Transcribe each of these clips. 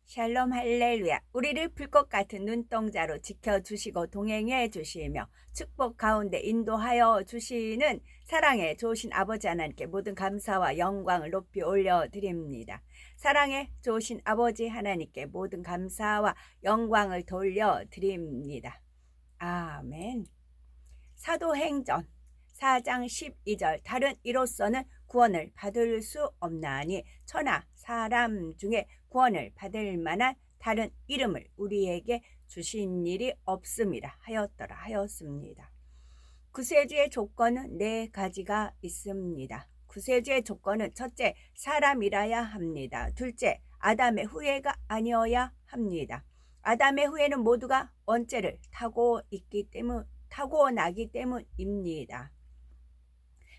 샬롬 할렐루야. 우리를 불꽃 같은 눈동자로 지켜주시고 동행해 주시며 축복 가운데 인도하여 주시는 사랑의 좋으신 아버지 하나님께 모든 감사와 영광을 높이 올려드립니다. 사랑의 좋으신 아버지 하나님께 모든 감사와 영광을 돌려드립니다. 아멘. 사도행전 4장 12절 다른 이로서는 구원을 받을 수 없나니 천하 사람 중에 구원을 받을 만한 다른 이름을 우리에게 주신 일이 없음이라 하였습니다. 구세주의 조건은 4가지가 있습니다. 구세주의 조건은 첫째, 사람이라야 합니다. 둘째, 아담의 후예가 아니어야 합니다. 아담의 후예는 모두가 원죄를 타고나기 때문입니다.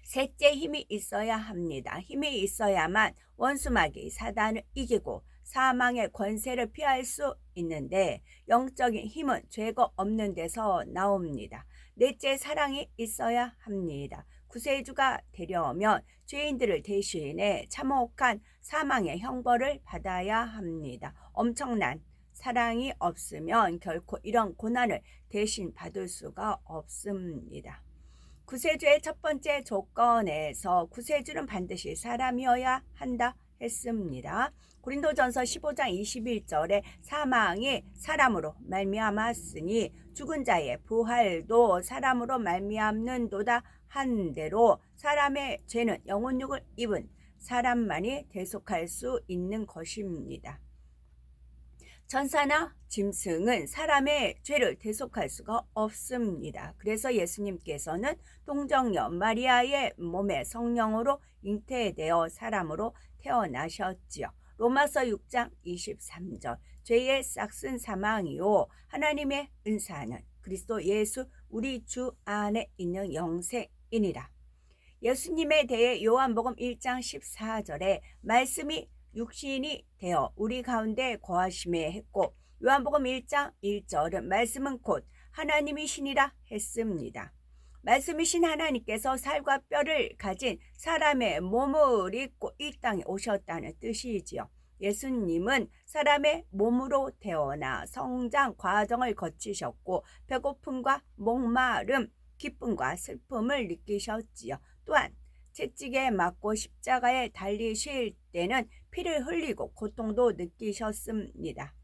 셋째, 힘이 있어야 합니다. 힘이 있어야만 원수마귀 사단을 이기고 사망의 권세를 피할 수 있는데 영적인 힘은 죄가 없는 데서 나옵니다. 넷째, 사랑이 있어야 합니다. 구세주가 되려면 죄인들을 대신해 참혹한 사망의 형벌을 받아야 합니다. 엄청난 사랑이 없으면 결코 이런 고난을 대신 받을 수가 없습니다. 구세주의 첫 번째 조건에서 구세주는 반드시 사람이어야 한다 했습니다. 고린도전서 15장 21절에 사망이 사람으로 말미암았으니 죽은 자의 부활도 사람으로 말미암는도다 한 대로 사람의 죄는 영혼육을 입은 사람만이 대속할 수 있는 것입니다. 천사나 짐승은 사람의 죄를 대속할 수가 없습니다. 그래서 예수님께서는 동정녀 마리아의 몸에 성령으로 잉태되어 사람으로 태어나셨지요. 로마서 6장 23절 죄의 싹슨 사망이요 하나님의 은사는 그리스도 예수 우리 주 안에 있는 영생이니라. 예수님에 대해 요한복음 1장 14절에 말씀이 육신이 되어 우리 가운데 거하심에 했고 요한복음 1장 1절은 말씀은 곧 하나님이시니라 했습니다. 말씀이신 하나님께서 살과 뼈를 가진 사람의 몸을 입고 이 땅에 오셨다는 뜻이지요. 예수님은 사람의 몸으로 태어나 성장 과정을 거치셨고 배고픔과 목마름, 기쁨과 슬픔을 느끼셨지요. 또한 채찍에 맞고 십자가에 달리실 때는 피를 흘리고 고통도 느끼셨습니다.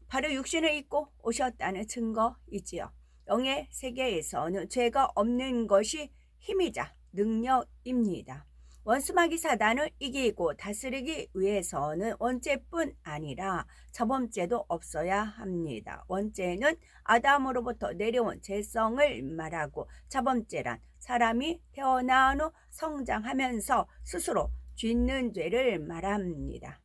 바로 육신을 입고 오셨다는 증거이지요. 영의 세계에서는 죄가 없는 것이 힘이자 능력입니다. 원수마귀 사단을 이기고 다스리기 위해서는 원죄뿐 아니라 자범죄도 없어야 합니다. 원죄는 아담으로부터 내려온 죄성을 말하고 자범죄란 사람이 태어난 후 성장하면서 스스로 짓는 죄를 말합니다.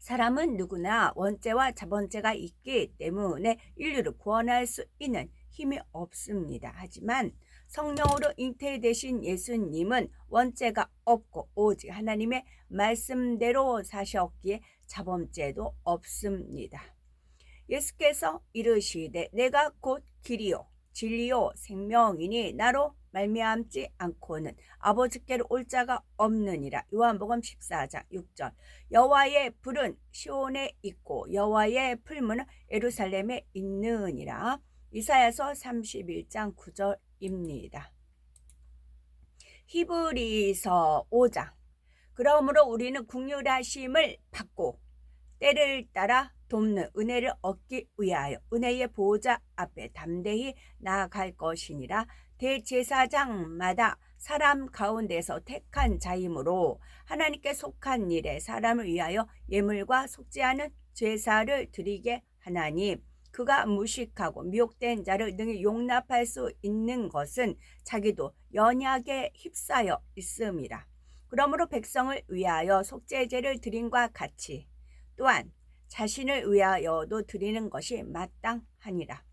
사람은 누구나 원죄와 자범죄가 있기 때문에 인류를 구원할 수 있는 힘이 없습니다. 하지만 성령으로 잉태되신 예수님은 원죄가 없고 오직 하나님의 말씀대로 사셨기에 자범죄도 없습니다. 예수께서 이르시되 내가 곧 길이요 진리요 생명이니 나로 말미암지 않고는 아버지께로 올 자가 없느니라. 요한복음 14장 6절 여호와의 불은 시온에 있고 여호와의 풀무는 예루살렘에 있느니라. 이사야서 31장 9절입니다. 히브리서 5장 그러므로 우리는 긍휼하심을 받고 때를 따라 돕는 은혜를 얻기 위하여 은혜의 보호자 앞에 담대히 나아갈 것이니라. 대제사장마다 사람 가운데서 택한 자이므로 하나님께 속한 일에 사람을 위하여 예물과 속지 않은 제사를 드리게 하나니 그가 무식하고 미혹된 자를 능히 용납할 수 있는 것은 자기도 연약에 휩싸여 있음이라. 그러므로 백성을 위하여 속죄제를 드림과 같이 또한 자신을 위하여도 드리는 것이 마땅하니라.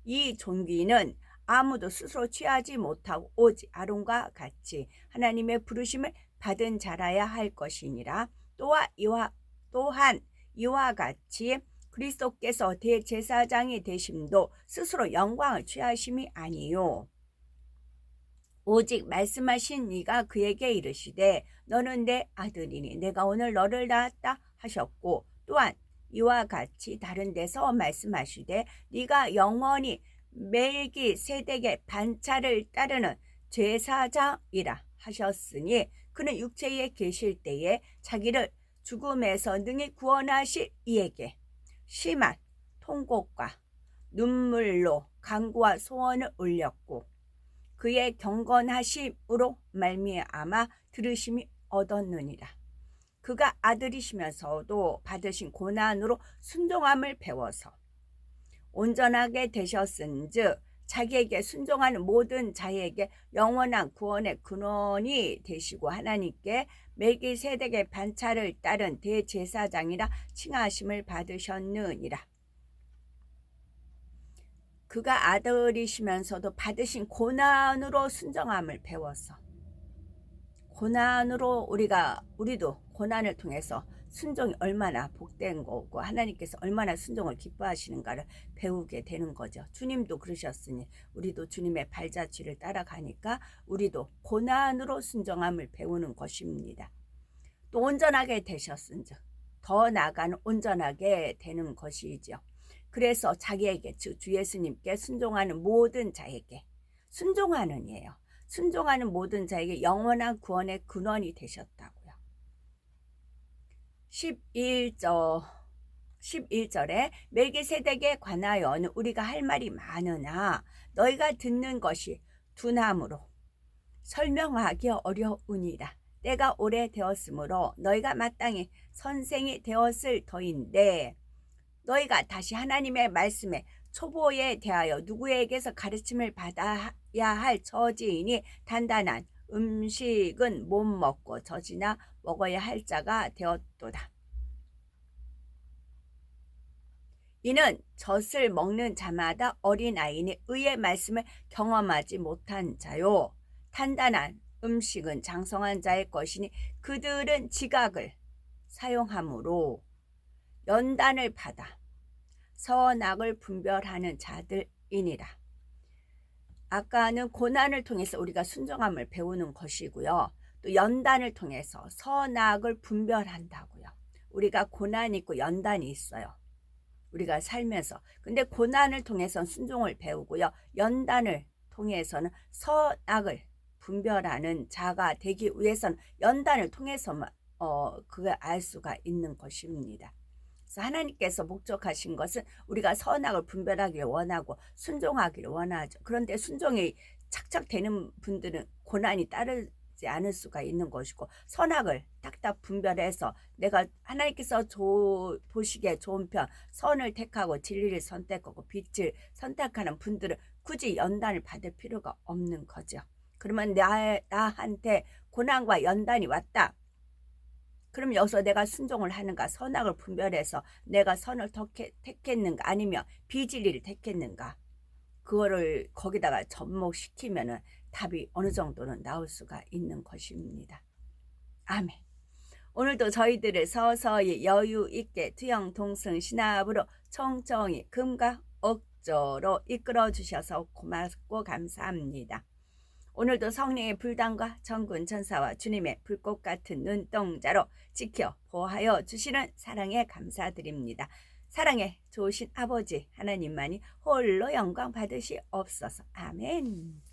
이 존귀는 아무도 스스로 취하지 못하고 오직 아론과 같이 하나님의 부르심을 받은 자라야 할 것이니라. 또한 이와 같이 그리스도께서 대제사장이 되심도 스스로 영광을 취하심이 아니요 오직 말씀하신 이가 그에게 이르시되 너는 내 아들이니 내가 오늘 너를 낳았다 하셨고 또한 이와 같이 다른 데서 말씀하시되 네가 영원히 멜기세덱의 반차를 따르는 제사장이라 하셨으니 그는 육체에 계실 때에 자기를 죽음에서 능히 구원하실 이에게 심한 통곡과 눈물로 간구와 소원을 올렸고 그의 경건하심으로 말미암아 들으심이 얻었느니라. 그가 아들이시면서도 받으신 고난으로 순종함을 배워서 온전하게 되셨은즉 자기에게 순종하는 모든 자에게 영원한 구원의 근원이 되시고 하나님께 멜기세덱의 반차를 따른 대제사장이라 칭하심을 받으셨느니라. 그가 아들이시면서도 받으신 고난으로 순종함을 배워서 고난으로 우리도 고난을 통해서 순종이 얼마나 복된 거고 하나님께서 얼마나 순종을 기뻐하시는가를 배우게 되는 거죠. 주님도 그러셨으니 우리도 주님의 발자취를 따라가니까 우리도 고난으로 순종함을 배우는 것입니다. 또 온전하게 되셨은즉 더 나아가는 온전하게 되는 것이죠. 그래서 자기에게 주 예수님께 순종하는 모든 자에게 순종하는 이에요. 순종하는 모든 자에게 영원한 구원의 근원이 되셨다고요. 11절에 멜기세덱에 관하여는 우리가 할 말이 많으나 너희가 듣는 것이 둔함으로 설명하기 어려우니라. 때가 오래되었으므로 너희가 마땅히 선생이 되었을 터인데 너희가 다시 하나님의 말씀에 초보에 대하여 누구에게서 가르침을 받아야 할 처지이니 단단한 음식은 못 먹고 젖이나 먹어야 할 자가 되었도다. 이는 젖을 먹는 자마다 어린아이니 의의 말씀을 경험하지 못한 자요. 단단한 음식은 장성한 자의 것이니 그들은 지각을 사용함으로 연단을 받아 선악을 분별하는 자들이니라. 아까는 고난을 통해서 우리가 순종함을 배우는 것이고요. 또 연단을 통해서 선악을 분별한다고요. 우리가 고난이 있고 연단이 있어요. 우리가 살면서. 근데 고난을 통해서는 순종을 배우고요. 연단을 통해서는 선악을 분별하는 자가 되기 위해서는 연단을 통해서만 그걸 알 수가 있는 것입니다. 그래서 하나님께서 목적하신 것은 우리가 선악을 분별하기를 원하고 순종하기를 원하죠. 그런데 순종이 착착되는 분들은 고난이 따르지 않을 수가 있는 것이고 선악을 딱딱 분별해서 내가 하나님께서 보시기에 좋은 편 선을 택하고 진리를 선택하고 빛을 선택하는 분들은 굳이 연단을 받을 필요가 없는 거죠. 그러면 나한테 고난과 연단이 왔다. 그럼 여기서 내가 순종을 하는가, 선악을 분별해서 내가 선을 택했는가 아니면 비진리를 택했는가, 그거를 거기다가 접목시키면은 답이 어느 정도는 나올 수가 있는 것입니다. 아멘. 오늘도 저희들을 서서히 여유 있게 투영 동승 신압으로 청정히 금과 억조로 이끌어 주셔서 고맙고 감사합니다. 오늘도 성령의 불단과 천군 천사와 주님의 불꽃 같은 눈동자로 지켜 보호하여 주시는 사랑에 감사드립니다. 사랑에 좋으신 아버지 하나님만이 홀로 영광 받으시옵소서. 아멘.